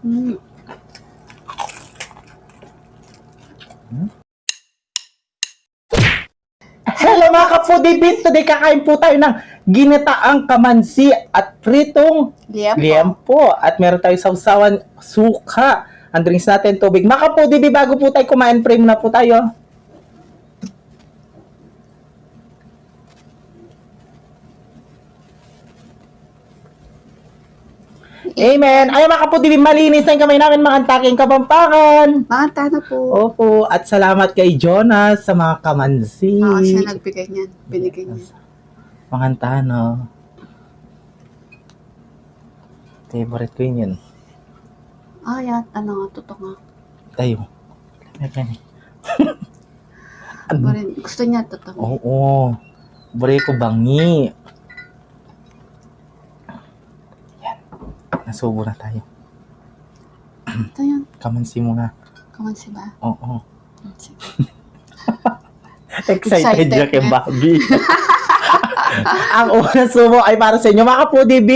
Mm. Hello mga ka-foodie, today kakain po tayo ng ginataang kamansi at pritong liempo. At meron tayong sawsawan suka. Ang drinks natin tubig. Mga ka-foodie, bago po tayo kumain, pray muna po tayo. Amen. Ay mga ka-foodie, malinis na yung kamay namin mga antaking Kapampangan. Mga tana po. Opo, at salamat kay Jonas sa mga kamansi. Oo, siya nagbigay niyan. Binigay niya. Mga antano. Favorite ko yun. Ah, yan. Ano nga, totoo nga. Tayo. Gusto niya, totoo. Oo. Bari ko bangi. Yan. Nasubo na tayo. Ito yan. Kamansi mo nga. Kamansi ba? Oo. Kamansi. Excited na kay Bobby. Ang unang sumo ay para sa inyo. Mga ka-foodie, B.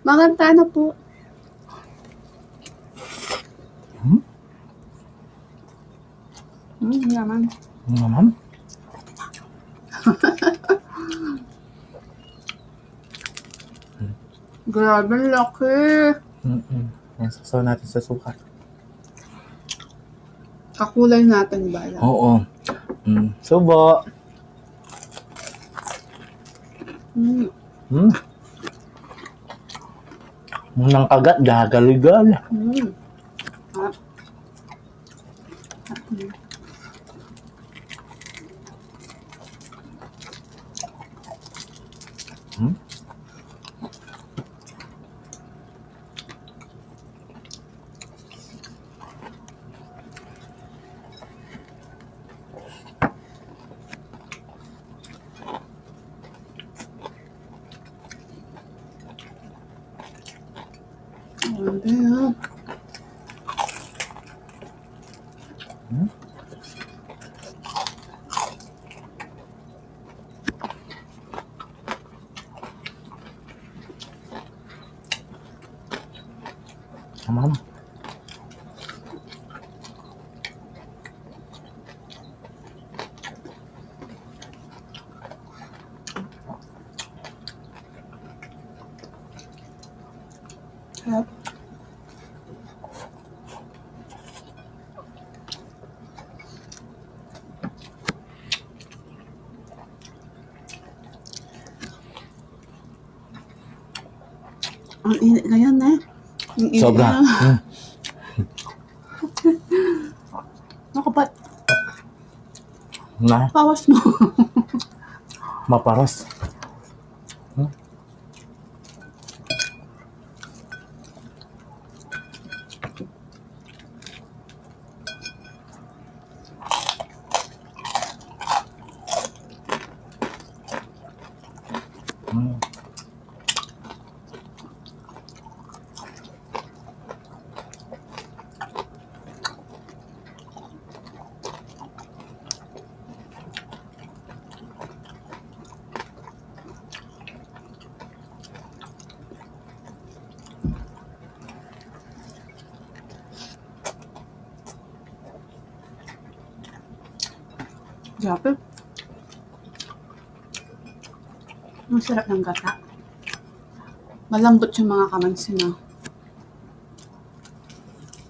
Mga tana po. Naman. Ma'am? Grabe, laki. Yan, sasaw natin sa suka. Kakulay natin ba? Oo. Subo. Munang kagat, gagaligal. Ah. Ma'am. Sarap. Ang init ngayon eh. Ang init Sobra. ngayon. Naku, ba't Na, pawas mo? maparos. Grabe. Ang sarap ng gata. Malambot yung mga kamansi na.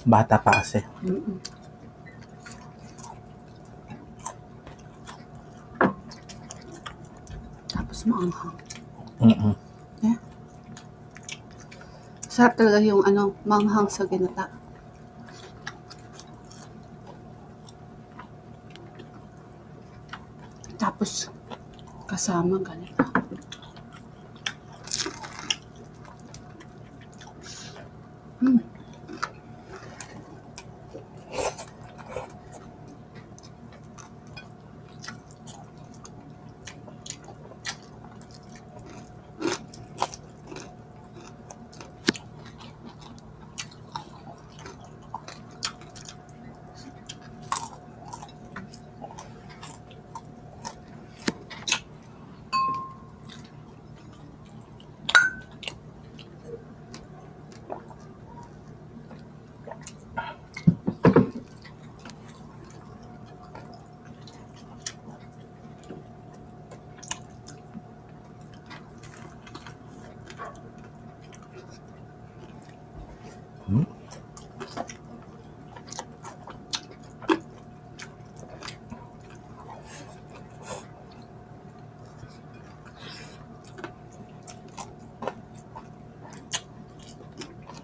Bata pa kasi. Tapos maanghang. Yeah. Sarap talaga yung manghang sa ginata. Tapos kasama ganito.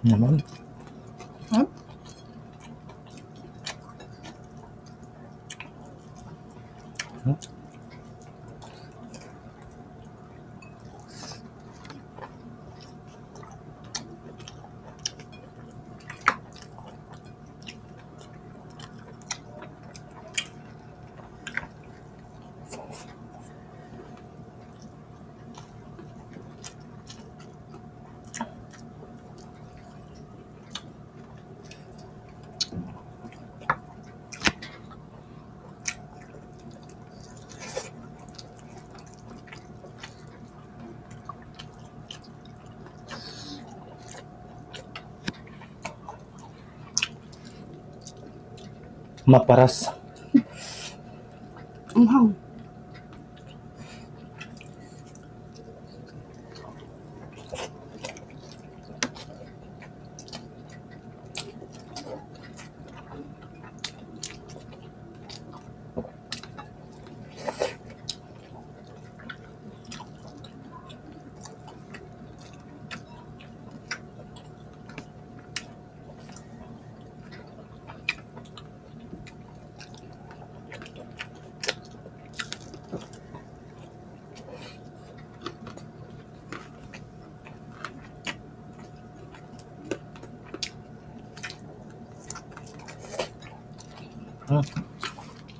Naman. Huh? Maparas. Anghang.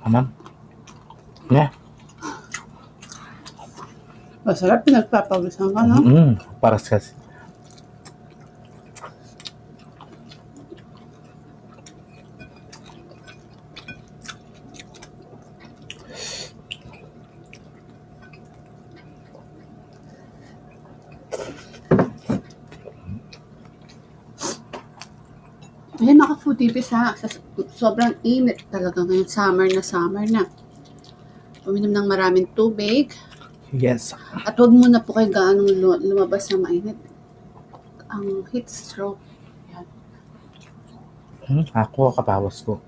Aman. Yeah. Masarap, pinagpapawisan ka, no? Paras kasi. Ayan, naka-foodipis ha. Sobrang init talaga ngayon. Summer na. Uminom ng maraming tubig. Yes. At huwag muna po kayo gaanong lumabas sa mainit. Ang heat stroke. Yan. Ako, kapawas ko.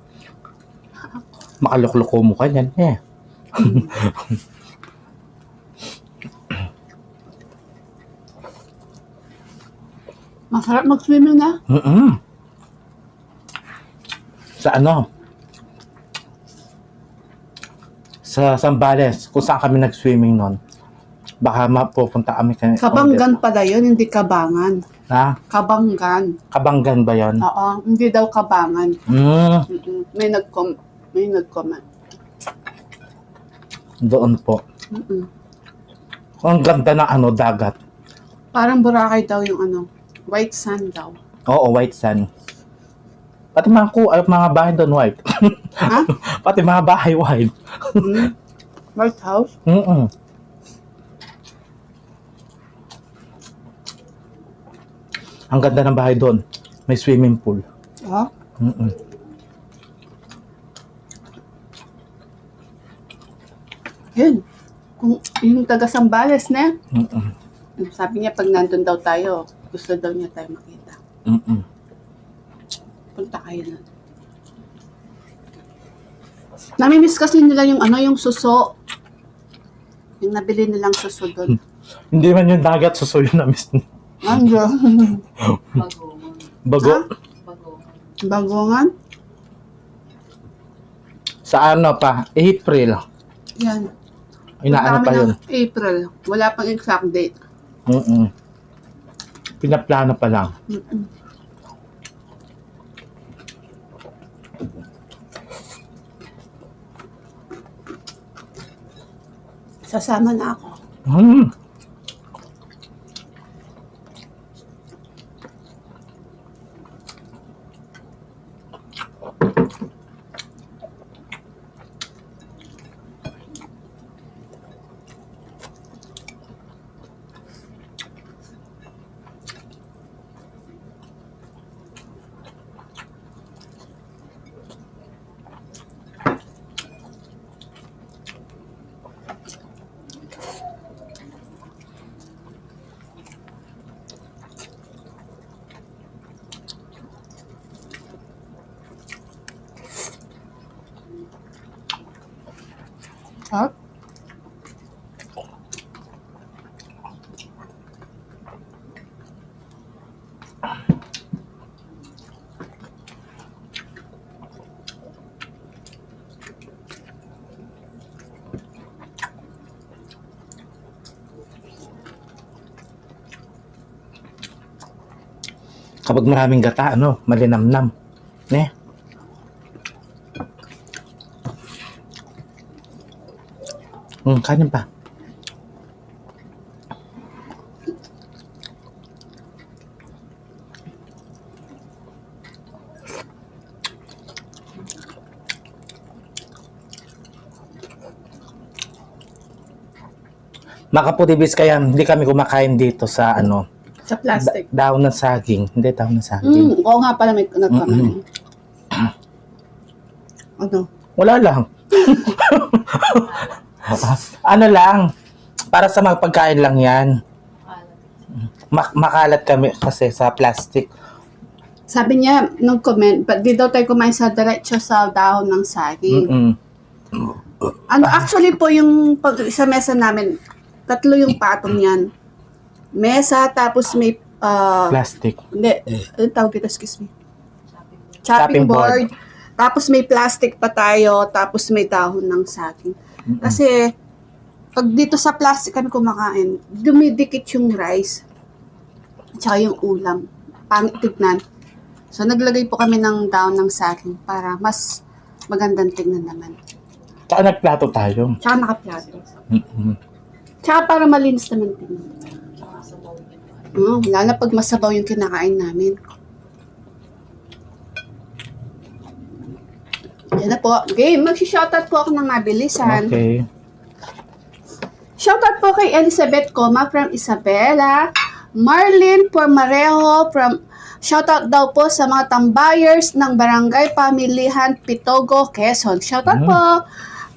Makalukloko mo ka yan, eh. Masarap mag-swimming na. Sa ano? Sa Zambales, kung saan kami nag-swimming nun. Baka mapupunta kami. Kabanggan pala yun, hindi Kabangan. Ha? Kabanggan. Kabanggan ba yun? Oo, hindi daw Kabangan. May nag-comment. Doon po. Ang ganda ng dagat. Parang Boracay daw yung white sand daw. Oo, white sand. Pati mga bahay doon white. Ha? Pati mga bahay white. White house? Ang ganda ng bahay doon. May swimming pool. Ha? Yun. Kung yung taga Sambales na. Sabi niya pag nandun daw tayo, gusto daw niya tayo makita. Punta kayo na. Namimiss kasi nila yung suso. Yung nabili nilang suso doon. Hindi man yung dagat, suso yun na miss. Ando. Bago. Bagongan? Sa pa? April. Yan. Inaano pa yun? April. Wala pang exact date. Pinaplano pa lang. Sasama na ako. Sarap. Kapag maraming gata, malinamnam. Ne? Kanin pa. Makaputibis kaya hindi kami kumakain dito sa Sa plastic. daon ng saging. Hindi daon ng saging. Oo nga pala may nagkamali. Ano? Wala lang. Ano lang, para sa mga pagkain lang yan. Makalat kami kasi sa plastic. Sabi niya, nung comment, di daw tayo kumain sa diretso sa dahon ng saging. Actually po yung sa mesa namin, 3 yung patong yan. Mesa, tapos may Plastic. hindi, ano tawag dito, excuse me? Chopping board. Tapos may plastic pa tayo, tapos may dahon ng saging. Kasi, pag dito sa plastic kami kumakain, dumidikit yung rice. Tsaka yung ulam. Pangit tignan. So, naglagay po kami ng dahon ng saging para mas magandang tignan naman. Tsaka nagplato tayo. Tsaka nakaplato. Tsaka para malinis naman tignan. Lalo na pag masabaw yung kinakain namin. Yan na po. Okay, mag-shoutout po ako ng mabilisan. Okay. Shoutout po kay Elizabeth Coma from Isabela. Marlene Pormarejo from shoutout daw po sa mga tambayers ng Barangay Pamilihan Pitogo, Quezon. Shoutout po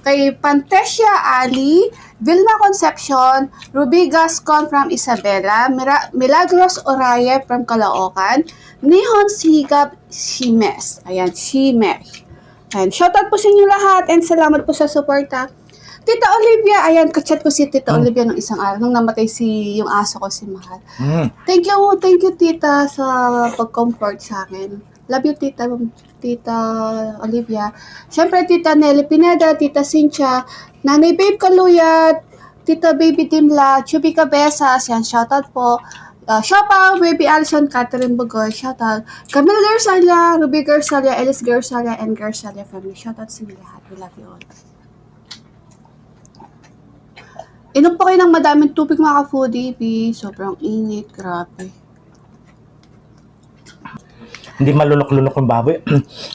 kay Pantesia Ali, Vilma Concepcion, Ruby Gascon from Isabela, Milagros Oraye from Caloocan, Nihon Sigap Shimes. Ayan, Shimes. And shoutout po sa inyo lahat and salamat po sa suporta. Tita Olivia, ayan, kachat ko si Tita Olivia nung isang araw, nung namatay yung aso ko, si Mahal. Thank you, Tita, sa pag-comfort sa akin. Love you, Tita Olivia. Siyempre, Tita Nelly Pineda, Tita Cynthia, Nanay Babe Kaluyat, Tita Baby Dimla, Chubby Cabezas, yan, shoutout po. Shoutout, Baby Alison, Catherine Bugoy, shoutout. Camille Garzalia, Ruby Garzalia, Alice Garzalia, and Garzalia family. Shoutout sa inyo lahat. We love you all. Inom po kayo ng madaming tubig mga ka-foodie, sobrang init, grabe. Hindi malulok-lulok yung baboy.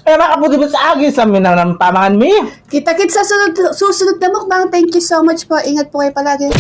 Makaputibis sa agis sa minanampamangan mi. Kita-kits sa susunod na mukbang. Thank you so much po. Ingat po kayo palagi.